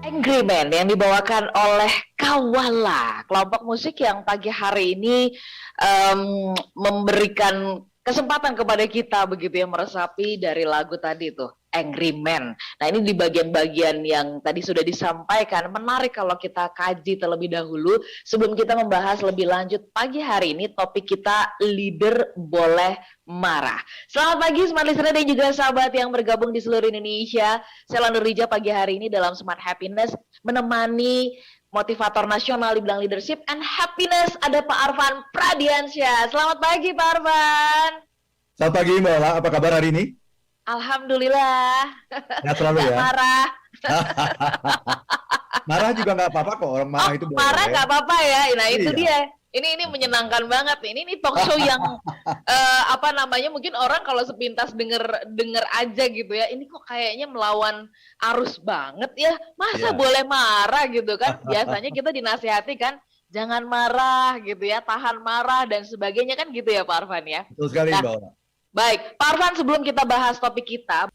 Angry Man yang dibawakan oleh Kawala, kelompok musik yang pagi hari ini memberikan kesempatan kepada kita begitu ya meresapi dari lagu tadi tuh Angry Man. Nah ini di bagian-bagian yang tadi sudah disampaikan menarik kalau kita kaji terlebih dahulu sebelum kita membahas lebih lanjut pagi hari ini topik kita leader boleh marah. Selamat pagi Smart Listener dan juga sahabat yang bergabung di seluruh Indonesia. Saya Lanur Rija pagi hari ini dalam Smart Happiness menemani motivator nasional di bidang leadership and happiness ada Pak Arfan Pradiansyah. Selamat pagi Pak Arfan. Selamat pagi Mbak Ola, apa kabar hari ini? Alhamdulillah. Sehat selalu ya. Marah. Marah juga nggak apa-apa kok, orang marah itu boleh. Marah nggak apa-apa ya. Nah itu Iya. dia. Ini menyenangkan banget. Ini talk show yang apa namanya mungkin orang kalau sepintas denger aja gitu ya. Ini kok kayaknya melawan arus banget ya. Masa Iya. boleh marah gitu kan? Biasanya kita dinasihati kan jangan marah gitu ya, tahan marah dan sebagainya kan gitu ya Pak Arfan ya. Betul sekali Nah, Mbak Ola. baik, Pak Arfan sebelum kita bahas topik kita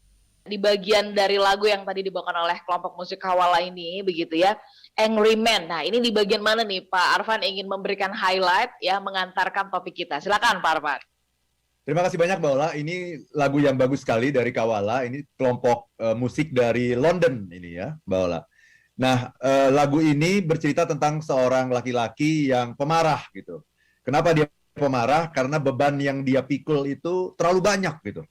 di bagian dari lagu yang tadi dibawakan oleh kelompok musik Kawala ini begitu ya. Angry Man. Nah, ini di bagian mana nih Pak Arfan ingin memberikan highlight ya mengantarkan topik kita. Silakan Pak Arfan. Terima kasih banyak Mbak Ola, ini lagu yang bagus sekali dari Kawala, ini kelompok musik dari London ini ya Mbak Ola. Nah, lagu ini bercerita tentang seorang laki-laki yang pemarah gitu. Kenapa dia pemarah? Karena beban yang dia pikul itu terlalu banyak gitu.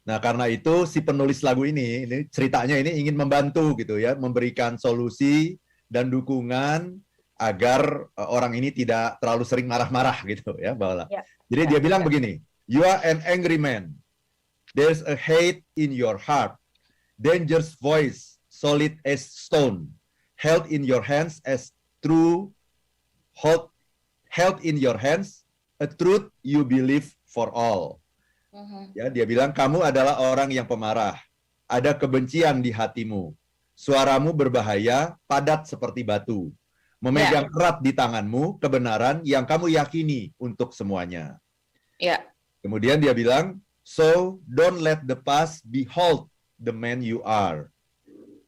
Nah, karena itu si penulis lagu ini ceritanya ini ingin membantu gitu ya, memberikan solusi dan dukungan agar orang ini tidak terlalu sering marah-marah gitu ya, Mbak Ola. Ya. Jadi dia bilang begini, "You are an angry man. There's a hate in your heart. Dangerous voice, solid as stone. Held in your hands as true. Held in your hands a truth you believe for all." Ya, dia bilang kamu adalah orang yang pemarah. Ada kebencian di hatimu. Suaramu berbahaya, padat seperti batu. Memegang erat di tanganmu kebenaran yang kamu yakini untuk semuanya. Ya. Kemudian dia bilang, "So don't let the past behold the man you are.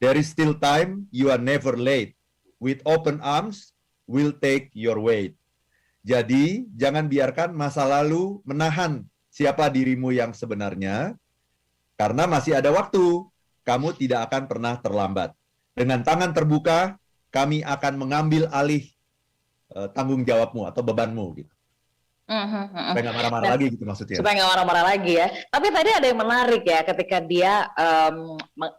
There is still time, you are never late. With open arms, we'll take your weight." Jadi, jangan biarkan masa lalu menahan siapa dirimu yang sebenarnya, karena masih ada waktu. Kamu tidak akan pernah terlambat. Dengan tangan terbuka, kami akan mengambil alih tanggung jawabmu atau bebanmu gitu. Supaya nggak marah-marah lagi gitu maksudnya. Supaya nggak marah-marah lagi ya. Tapi tadi ada yang menarik ya ketika dia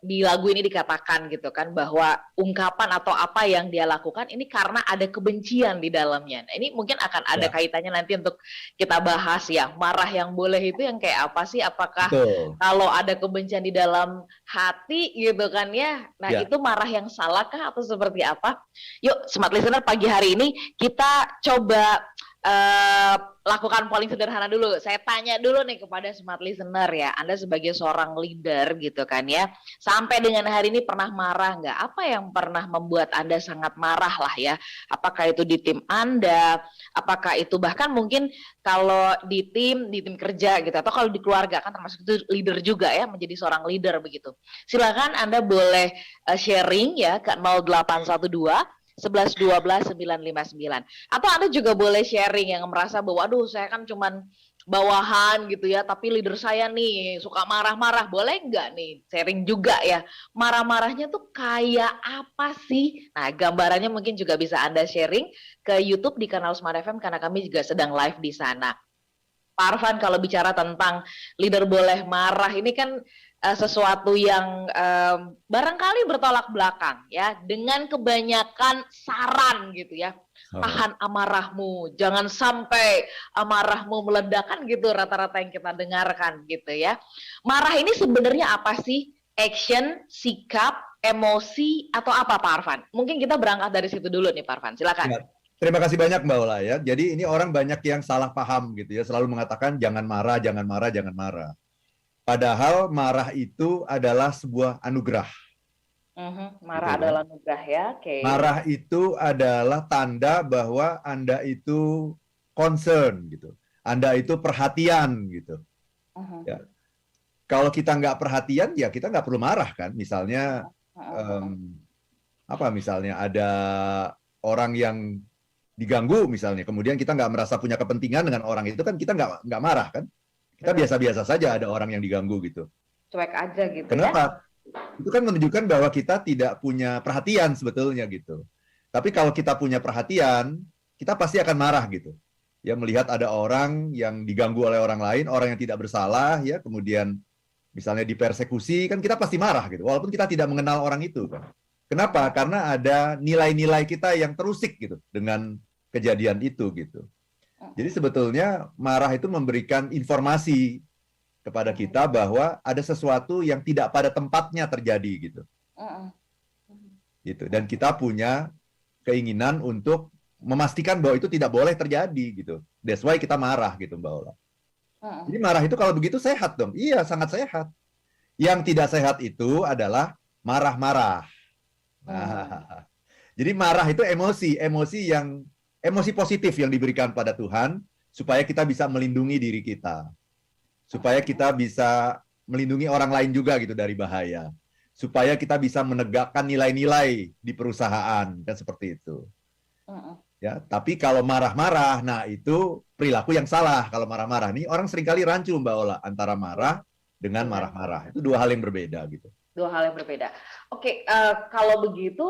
di lagu ini dikatakan gitu kan bahwa ungkapan atau apa yang dia lakukan ini karena ada kebencian di dalamnya. Nah, ini mungkin akan ada kaitannya nanti untuk kita bahas ya. Marah yang boleh itu yang kayak apa sih? Apakah kalau ada kebencian di dalam hati gitu kan ya? Nah itu marah yang salahkah atau seperti apa? Yuk Smart Listener pagi hari ini kita coba lakukan polling sederhana dulu. Saya tanya dulu nih kepada Smart Listener ya. Anda sebagai seorang leader gitu kan ya. Sampai dengan hari ini pernah marah nggak? Apa yang pernah membuat Anda sangat marah lah ya? Apakah itu di tim Anda? Apakah itu bahkan mungkin kalau di tim kerja gitu. Atau kalau di keluarga kan termasuk itu leader juga ya. Menjadi seorang leader begitu. Silakan Anda boleh sharing ya ke 0812 11 12 959. Atau Anda juga boleh sharing yang merasa bahwa aduh saya kan cuman bawahan gitu ya, tapi leader saya nih suka marah-marah. Boleh nggak nih sharing juga ya, marah-marahnya tuh kayak apa sih? Nah gambarannya mungkin juga bisa Anda sharing ke YouTube di kanal Smart FM karena kami juga sedang live di sana. Pak Arfan, kalau bicara tentang leader boleh marah ini kan sesuatu yang barangkali bertolak belakang ya dengan kebanyakan saran gitu ya. Tahan amarahmu, jangan sampai amarahmu meledakkan gitu rata-rata yang kita dengarkan gitu ya. Marah ini sebenarnya apa sih? Action, sikap, emosi atau apa Pak Arfan? Mungkin kita berangkat dari situ dulu nih Pak Arfan, silakan. Ya. Terima kasih banyak Mbak Ola ya. Jadi ini orang banyak yang salah paham gitu ya, selalu mengatakan jangan marah, jangan marah, jangan marah. Padahal marah itu adalah sebuah anugerah. Marah gitu, adalah anugerah ya. Marah itu adalah tanda bahwa Anda itu concern gitu. Anda itu perhatian gitu. Ya. Kalau kita nggak perhatian, ya kita nggak perlu marah kan. Misalnya apa misalnya ada orang yang diganggu misalnya, kemudian kita nggak merasa punya kepentingan dengan orang itu kan kita nggak marah kan? Kita Betul. biasa-biasa saja ada orang yang diganggu gitu. Cuek aja gitu ya. Kenapa? Itu kan menunjukkan bahwa kita tidak punya perhatian sebetulnya gitu. Tapi kalau kita punya perhatian, kita pasti akan marah gitu. Ya melihat ada orang yang diganggu oleh orang lain, orang yang tidak bersalah, ya kemudian misalnya dipersekusi, kan kita pasti marah gitu. Walaupun kita tidak mengenal orang itu kan. Kenapa? Karena ada nilai-nilai kita yang terusik gitu dengan kejadian itu gitu. Jadi sebetulnya marah itu memberikan informasi kepada kita bahwa ada sesuatu yang tidak pada tempatnya terjadi gitu. Gitu. Dan kita punya keinginan untuk memastikan bahwa itu tidak boleh terjadi gitu. That's why kita marah gitu Mbak Ola. Jadi marah itu kalau begitu sehat dong. Iya, sangat sehat. Yang tidak sehat itu adalah marah-marah. Nah, jadi marah itu emosi positif yang diberikan pada Tuhan supaya kita bisa melindungi diri kita. Supaya kita bisa melindungi orang lain juga gitu dari bahaya. Supaya kita bisa menegakkan nilai-nilai di perusahaan, kan seperti itu. Ya, tapi kalau marah-marah, nah itu perilaku yang salah. Kalau marah-marah, nih orang seringkali rancu Mbak Ola antara marah dengan marah-marah. Itu dua hal yang berbeda gitu. Dua hal yang berbeda. Oke, kalau begitu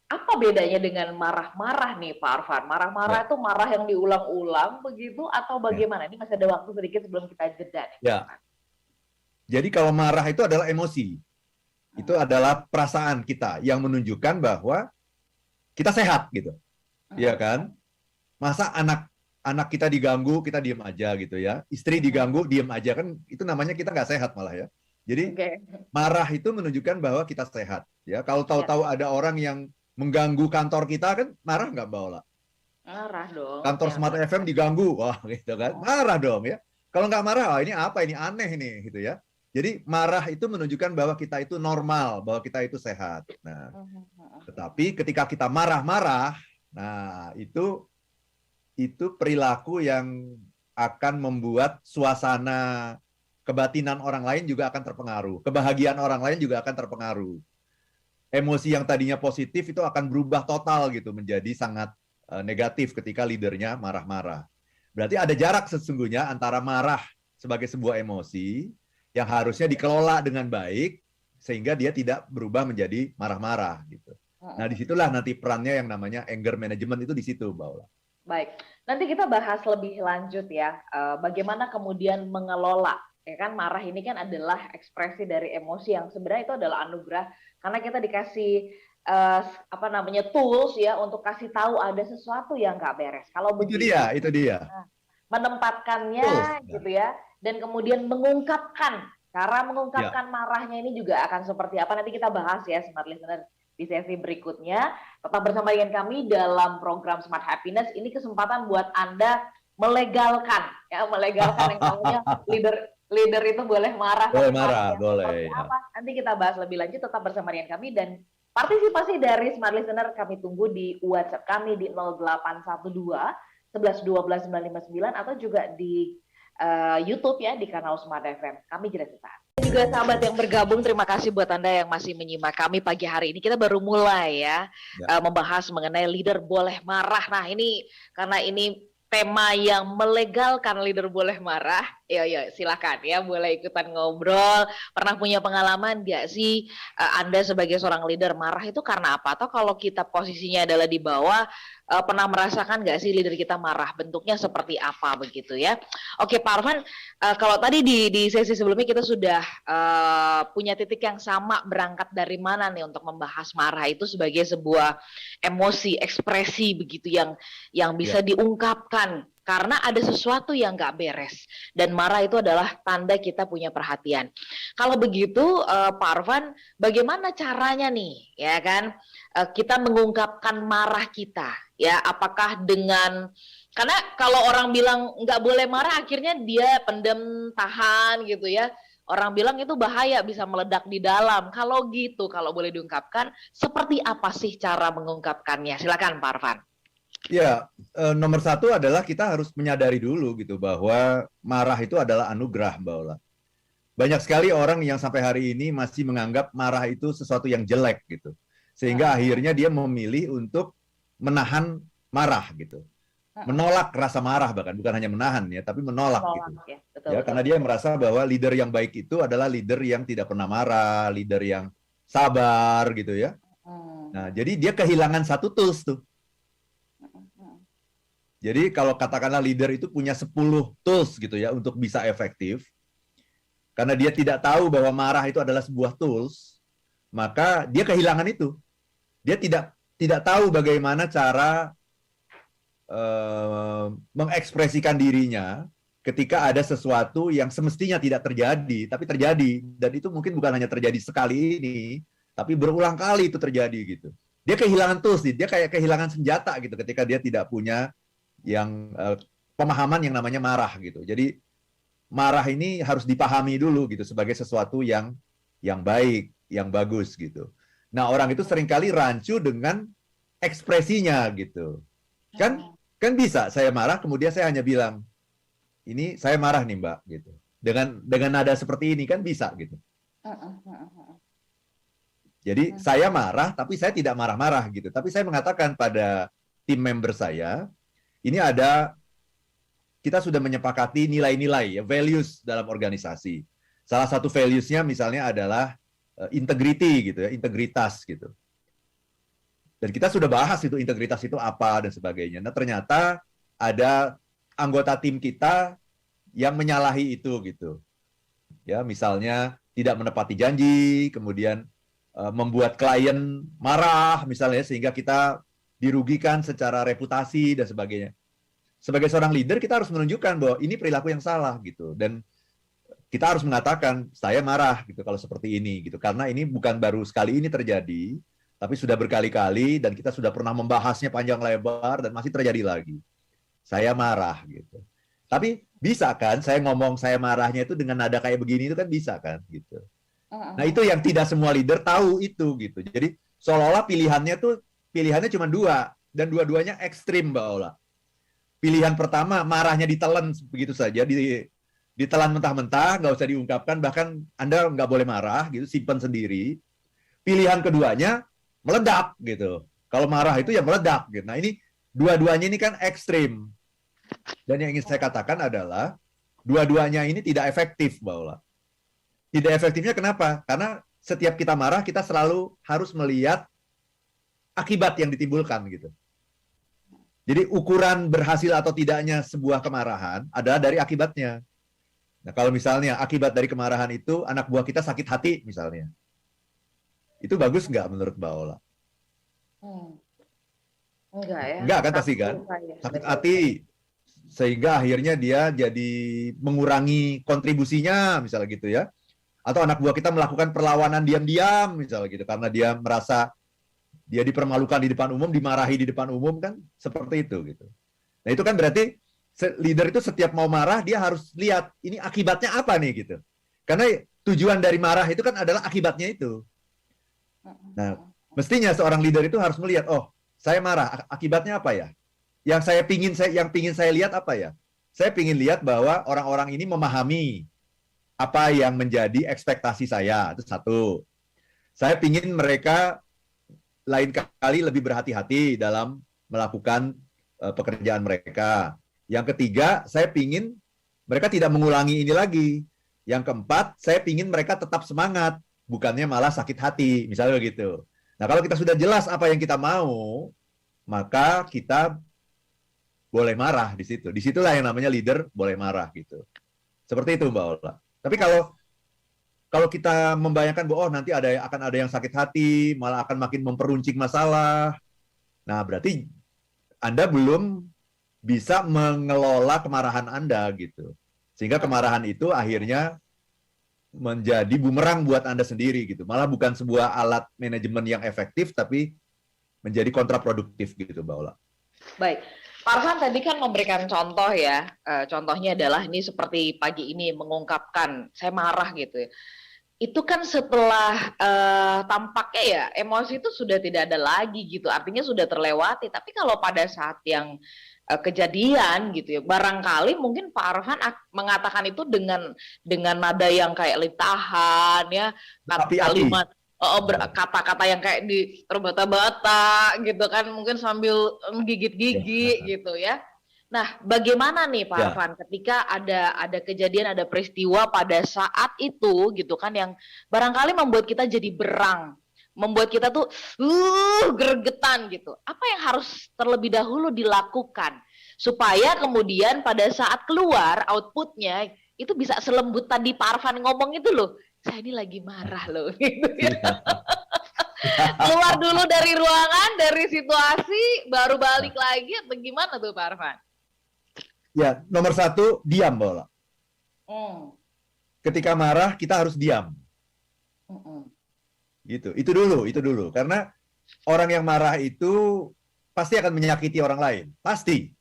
apa bedanya dengan marah-marah nih Pak Arfan? Marah-marah itu marah yang diulang-ulang begitu atau bagaimana? Ini masih ada waktu sedikit sebelum kita jeda nih. Ya. Jadi kalau marah itu adalah emosi. Itu adalah perasaan kita yang menunjukkan bahwa kita sehat gitu. Iya kan? Masa anak kita diganggu, kita diem aja gitu ya. Istri diganggu, diem aja kan itu namanya kita nggak sehat malah ya. Jadi marah itu menunjukkan bahwa kita sehat. Ya, kalau tahu-tahu ada orang yang mengganggu kantor kita kan marah nggak Mbak Ola? Marah dong. Kantor Smart FM diganggu, wah gitu kan, marah dong ya. Kalau nggak marah, ini apa ini aneh nih gitu ya. Jadi marah itu menunjukkan bahwa kita itu normal, bahwa kita itu sehat. Nah, tetapi ketika kita marah-marah, nah itu perilaku yang akan membuat suasana kebatinan orang lain juga akan terpengaruh. Kebahagiaan orang lain juga akan terpengaruh. Emosi yang tadinya positif itu akan berubah total gitu menjadi sangat negatif ketika leadernya marah-marah. Berarti ada jarak sesungguhnya antara marah sebagai sebuah emosi yang harusnya dikelola dengan baik sehingga dia tidak berubah menjadi marah-marah gitu. Nah, disitulah nanti perannya yang namanya anger management itu di situ, Mbak Ola. Baik, nanti kita bahas lebih lanjut ya, bagaimana kemudian mengelola. Ya kan, marah ini kan adalah ekspresi dari emosi yang sebenarnya itu adalah anugerah karena kita dikasih tools ya untuk kasih tahu ada sesuatu yang nggak beres. Kalau begitu, itu dia. Menempatkannya gitu ya, dan kemudian mengungkapkan. Cara mengungkapkan marahnya ini juga akan seperti apa nanti kita bahas ya, Smart Listener, di sesi berikutnya. Tetap bersama dengan kami dalam program Smart Happiness. Ini kesempatan buat Anda melegalkan yang namanya leader itu boleh marah. Boleh marah, boleh. Ya. Apa? Nanti kita bahas lebih lanjut, tetap bersama dengan kami, dan partisipasi dari Smart Listener kami tunggu di WhatsApp kami di 0812 11 12 959 atau juga di YouTube ya di kanal Smart FM. Kami jeda sesaat. Juga sahabat yang bergabung, terima kasih buat Anda yang masih menyimak kami pagi hari ini. Kita baru mulai membahas mengenai leader boleh marah. Nah, ini karena ini tema yang melegalkan leader boleh marah. Yo, silakan ya, boleh ikutan ngobrol. Pernah punya pengalaman nggak sih Anda sebagai seorang leader marah itu karena apa? Atau kalau kita posisinya adalah di bawah, pernah merasakan nggak sih leader kita marah? Bentuknya seperti apa begitu ya? Oke, Pak Arfan, kalau tadi di sesi sebelumnya kita sudah punya titik yang sama, berangkat dari mana nih untuk membahas marah itu sebagai sebuah emosi, ekspresi begitu yang bisa diungkapkan karena ada sesuatu yang nggak beres, dan marah itu adalah tanda kita punya perhatian. Kalau begitu, Pak Arfan, bagaimana caranya nih, ya kan, kita mengungkapkan marah kita, ya? Apakah dengan, karena kalau orang bilang nggak boleh marah, akhirnya dia pendem, tahan gitu ya. Orang bilang itu bahaya, bisa meledak di dalam. Kalau gitu, kalau boleh diungkapkan, seperti apa sih cara mengungkapkannya? Silakan, Pak Arfan. Ya, nomor satu adalah kita harus menyadari dulu gitu bahwa marah itu adalah anugerah, Mbak Ola. Banyak sekali orang yang sampai hari ini masih menganggap marah itu sesuatu yang jelek gitu. sehingga akhirnya dia memilih untuk menahan marah gitu. Menolak rasa marah, bahkan bukan hanya menahan ya, tapi menolak gitu. Ya, betul, Ya, betul. karena dia merasa bahwa leader yang baik itu adalah leader yang tidak pernah marah, leader yang sabar gitu ya. Nah, jadi dia kehilangan satu tools tuh. Jadi kalau katakanlah leader itu punya 10 tools gitu ya untuk bisa efektif, karena dia tidak tahu bahwa marah itu adalah sebuah tools, maka dia kehilangan itu. Dia tidak tahu bagaimana cara mengekspresikan dirinya ketika ada sesuatu yang semestinya tidak terjadi, tapi terjadi. Dan itu mungkin bukan hanya terjadi sekali ini, tapi berulang kali itu terjadi gitu. Dia kehilangan tools, dia kayak kehilangan senjata gitu ketika dia tidak punya yang pemahaman yang namanya marah gitu. Jadi marah ini harus dipahami dulu gitu sebagai sesuatu yang baik, yang bagus gitu. Nah, orang itu seringkali rancu dengan ekspresinya gitu. Kan bisa saya marah kemudian saya hanya bilang, "Ini saya marah nih, Mbak," gitu. Dengan nada seperti ini kan bisa gitu. Jadi saya marah tapi saya tidak marah-marah gitu. Tapi saya mengatakan pada tim member saya, ini kita sudah menyepakati nilai-nilai, ya, values dalam organisasi. Salah satu values-nya misalnya adalah integrity gitu ya, integritas gitu. Dan kita sudah bahas itu integritas itu apa dan sebagainya. Nah, ternyata ada anggota tim kita yang menyalahi itu gitu. Ya, misalnya tidak menepati janji, kemudian membuat klien marah misalnya sehingga kita dirugikan secara reputasi dan sebagainya. Sebagai seorang leader kita harus menunjukkan bahwa ini perilaku yang salah gitu, dan kita harus mengatakan saya marah gitu kalau seperti ini gitu, karena ini bukan baru sekali ini terjadi, tapi sudah berkali-kali dan kita sudah pernah membahasnya panjang lebar dan masih terjadi lagi. Saya marah gitu. Tapi bisa kan saya ngomong saya marahnya itu dengan nada kayak begini, itu kan bisa kan gitu. Nah, itu yang tidak semua leader tahu itu gitu. Jadi seolah-olah pilihannya cuma dua, dan dua-duanya ekstrim, Mbak Ola. Pilihan pertama, marahnya ditelan begitu saja, ditelan mentah-mentah, nggak usah diungkapkan, bahkan Anda nggak boleh marah, gitu, simpan sendiri. Pilihan keduanya, meledak, gitu. Kalau marah itu ya meledak, gitu. Nah, ini dua-duanya ini kan ekstrim. Dan yang ingin saya katakan adalah, dua-duanya ini tidak efektif, Mbak Ola. Tidak efektifnya kenapa? Karena setiap kita marah, kita selalu harus melihat akibat yang ditimbulkan, gitu. Jadi ukuran berhasil atau tidaknya sebuah kemarahan adalah dari akibatnya. Nah, kalau misalnya akibat dari kemarahan itu anak buah kita sakit hati misalnya, itu bagus nggak menurut Mbak Ola? Enggak ya. Enggak kan pasti kan? Sakit hati sehingga akhirnya dia jadi mengurangi kontribusinya misalnya gitu ya. Atau anak buah kita melakukan perlawanan diam-diam misalnya gitu karena dia merasa dia dipermalukan di depan umum, dimarahi di depan umum, kan seperti itu gitu. Nah, itu kan berarti leader itu setiap mau marah dia harus lihat ini akibatnya apa nih gitu. Karena tujuan dari marah itu kan adalah akibatnya itu. Nah, mestinya seorang leader itu harus melihat, oh, saya marah, akibatnya apa ya? Yang pingin saya lihat apa ya? Saya pingin lihat bahwa orang-orang ini memahami apa yang menjadi ekspektasi saya, itu satu. Saya pingin mereka lain kali lebih berhati-hati dalam melakukan pekerjaan mereka. Yang ketiga, saya pingin mereka tidak mengulangi ini lagi. Yang keempat, saya pingin mereka tetap semangat, bukannya malah sakit hati, misalnya begitu. Nah, kalau kita sudah jelas apa yang kita mau, maka kita boleh marah di situ. Disitulah yang namanya leader boleh marah gitu. Seperti itu, Mbak Ola. Tapi kalau kita membayangkan bahwa nanti akan ada yang sakit hati, malah akan makin memperuncing masalah. Nah, berarti Anda belum bisa mengelola kemarahan Anda gitu. Sehingga kemarahan itu akhirnya menjadi bumerang buat Anda sendiri gitu. Malah bukan sebuah alat manajemen yang efektif, tapi menjadi kontraproduktif gitu, Mbak Ola. Baik. Pak Arfan tadi kan memberikan contoh ya, contohnya adalah ini seperti pagi ini mengungkapkan saya marah gitu ya. Itu kan setelah tampaknya ya emosi itu sudah tidak ada lagi gitu, artinya sudah terlewati. Tapi kalau pada saat yang kejadian gitu ya, barangkali mungkin Pak Arfan mengatakan itu dengan nada yang kayak litahan ya, kalimat kata-kata yang kayak di terbata-bata gitu kan, mungkin sambil gigit-gigi Ya. gitu ya. Nah, bagaimana nih Pak Ya. Arfan ketika ada kejadian, ada peristiwa pada saat itu gitu kan yang barangkali membuat kita jadi berang, membuat kita tuh gregetan gitu. Apa yang harus terlebih dahulu dilakukan supaya kemudian pada saat keluar outputnya itu bisa selembut tadi Pak Arfan ngomong itu loh. Saya ini lagi marah loh gitu ya. Keluar dulu dari ruangan, dari situasi, baru balik lagi atau gimana tuh Pak Arfan? Ya, nomor satu, diam, Bola. Hmm. Ketika marah, kita harus diam. Gitu. Itu dulu. Karena orang yang marah itu pasti akan menyakiti orang lain. Pasti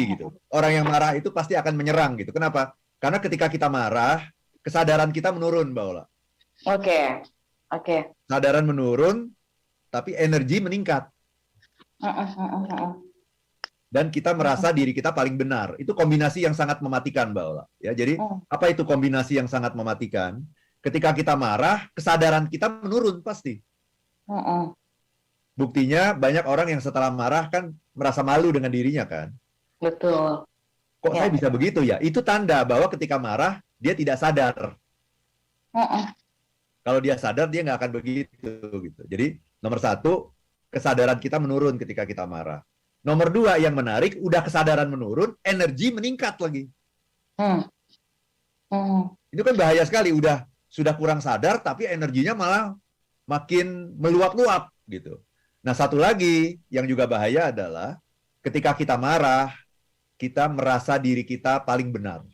gitu. Orang yang marah itu pasti akan menyerang gitu. Kenapa? Karena ketika kita marah, kesadaran kita menurun, Mbak Ola. Oke. Kesadaran menurun, tapi energi meningkat. Dan kita merasa diri kita paling benar. Itu kombinasi yang sangat mematikan, Mbak Ola. Ya, jadi apa itu kombinasi yang sangat mematikan? Ketika kita marah, kesadaran kita menurun pasti. Buktinya banyak orang yang setelah marah kan merasa malu dengan dirinya kan. Betul. Kok saya bisa begitu ya? Itu tanda bahwa ketika marah dia tidak sadar. Kalau dia sadar dia nggak akan begitu gitu. Jadi nomor satu, kesadaran kita menurun ketika kita marah. Nomor dua yang menarik, udah kesadaran menurun, energi meningkat lagi. Itu kan bahaya sekali. Sudah kurang sadar tapi energinya malah makin meluap-luap gitu. Nah, satu lagi yang juga bahaya adalah ketika kita marah, kita merasa diri kita paling benar.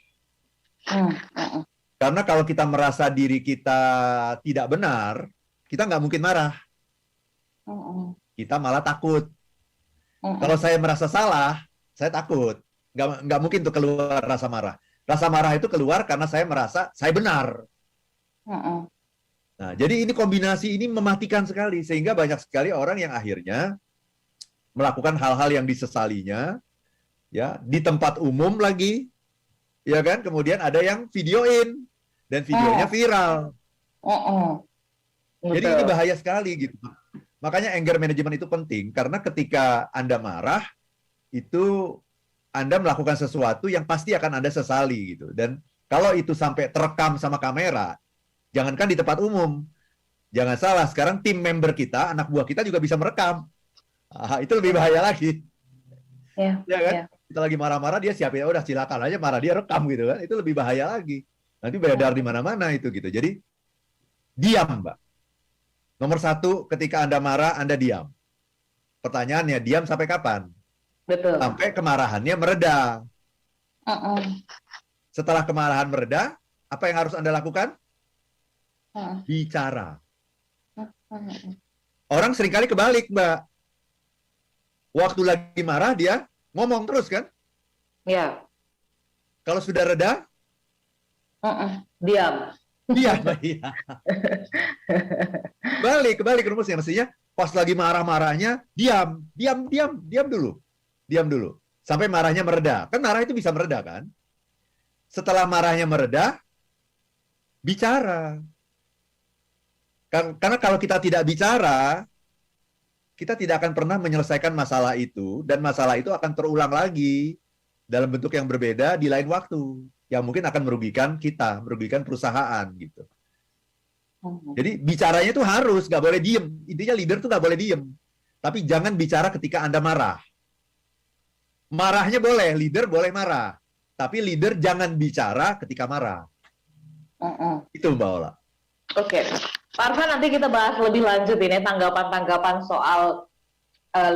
Karena kalau kita merasa diri kita tidak benar, kita nggak mungkin marah. Kita malah takut. Kalau saya merasa salah, saya takut. Nggak mungkin tuh keluar rasa marah. Rasa marah itu keluar karena saya merasa saya benar. Nah, jadi ini kombinasi ini mematikan sekali. Sehingga banyak sekali orang yang akhirnya melakukan hal-hal yang disesalinya, ya, di tempat umum lagi, ya kan? Kemudian ada yang videoin, dan videonya viral. Jadi ini bahaya sekali gitu. Makanya anger management itu penting, karena ketika Anda marah, itu Anda melakukan sesuatu yang pasti akan Anda sesali gitu. Dan kalau itu sampai terekam sama kamera, jangankan di tempat umum, jangan salah, sekarang tim member kita, anak buah kita juga bisa merekam. Itu lebih bahaya lagi. Ya kan? Kita lagi marah-marah, dia siapin, udah silakan aja marah, dia rekam gitu kan. Itu lebih bahaya lagi. Nanti beredar di mana-mana itu gitu. Jadi, diam, Mbak. Nomor satu, ketika Anda marah, Anda diam. Pertanyaannya, diam sampai kapan? Betul. Sampai kemarahannya mereda. Setelah kemarahan mereda, apa yang harus Anda lakukan? Bicara. Orang seringkali kebalik, Mbak. Waktu lagi marah, dia ngomong terus, kan? Ya. Kalau sudah reda, diam. Diam. Kebalik rumusnya. Mestinya pas lagi marah-marahnya, diam dulu. Diam dulu. Sampai marahnya mereda. Kan marah itu bisa mereda, kan? Setelah marahnya mereda, bicara. Karena kalau kita tidak bicara, kita tidak akan pernah menyelesaikan masalah itu, dan masalah itu akan terulang lagi dalam bentuk yang berbeda di lain waktu, yang mungkin akan merugikan kita, merugikan perusahaan gitu. Jadi bicaranya itu harus, nggak boleh diem. Intinya leader tuh nggak boleh diem. Tapi jangan bicara ketika Anda marah. Marahnya boleh, leader boleh marah. Tapi leader jangan bicara ketika marah. Itu Mbak Ola. Oke. Pak Arfan, nanti kita bahas lebih lanjut ini tanggapan-tanggapan soal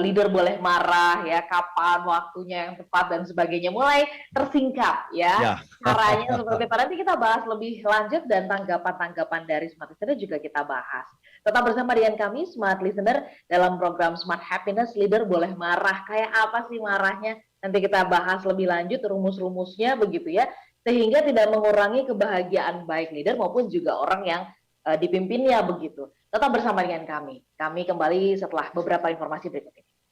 leader boleh marah, ya, kapan waktunya yang tepat dan sebagainya, mulai tersingkap ya. Caranya seperti apa, nanti kita bahas lebih lanjut, dan tanggapan-tanggapan dari Smart Listener juga kita bahas. Tetap bersama dengan kami Smart Listener dalam program Smart Happiness. Leader boleh marah, kayak apa sih marahnya? Nanti kita bahas lebih lanjut rumus-rumusnya begitu ya, sehingga tidak mengurangi kebahagiaan baik leader maupun juga orang yang dipimpinnya begitu. Tetap bersama dengan kami. Kami kembali setelah beberapa informasi berikut ini.